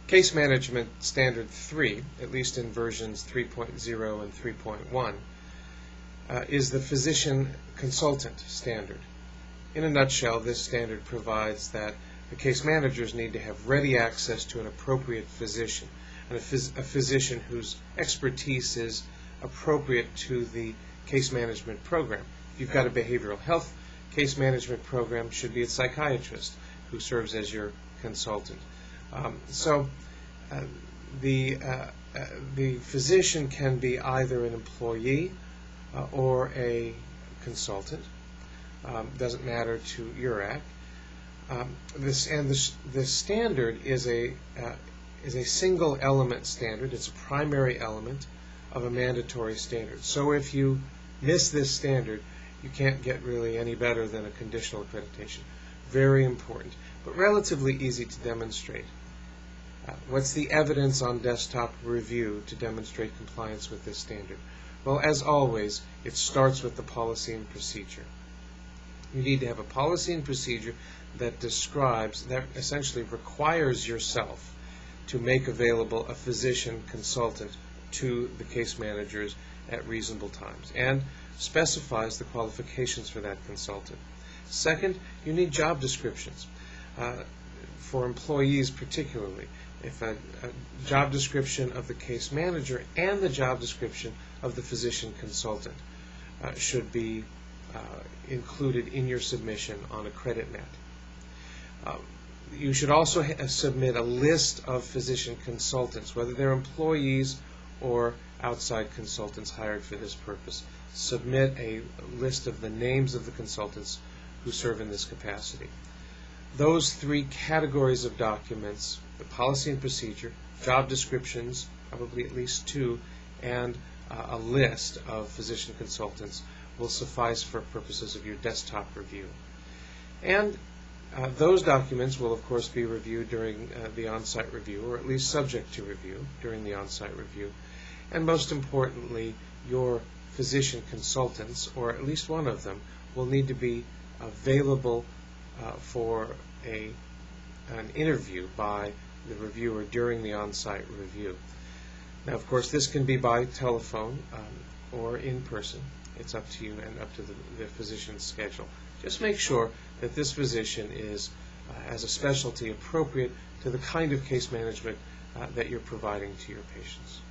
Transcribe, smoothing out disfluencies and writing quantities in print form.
Case Management Standard 3, at least in versions 3.0 and 3.1, is the physician consultant standard. In a nutshell, this standard provides that the case managers need to have ready access to an appropriate physician, and a physician whose expertise is appropriate to the case management program. If you've got a behavioral health case management program, should be a psychiatrist who serves as your consultant. The physician can be either an employee or a consultant. Doesn't matter to URAC. This standard is a single element standard. It's a primary element of a mandatory standard. So if you miss this standard, you can't get really any better than a conditional accreditation. Very important, but relatively easy to demonstrate. What's the evidence on desktop review to demonstrate compliance with this standard? Well, as always, it starts with the policy and procedure. You need to have a policy and procedure that describes, that essentially requires yourself to make available a physician consultant to the case managers at reasonable times, and specifies the qualifications for that consultant. Second, you need job descriptions. For employees particularly, if a job description of the case manager and the job description of the physician consultant should be included in your submission on a credit mat. You should also submit a list of physician consultants, whether they're employees or outside consultants hired for this purpose. Submit a list of the names of the consultants who serve in this capacity. Those three categories of documents, the policy and procedure, job descriptions, probably at least two, and a list of physician consultants, will suffice for purposes of your desktop review. And those documents will, of course, be reviewed during the on-site review, or at least subject to review during the on-site review. And most importantly, your physician consultants, or at least one of them, will need to be available for an interview by the reviewer during the on-site review. Now, of course, this can be by telephone or in person. It's up to you and up to the physician's schedule. Just make sure that this physician has a specialty appropriate to the kind of case management that you're providing to your patients.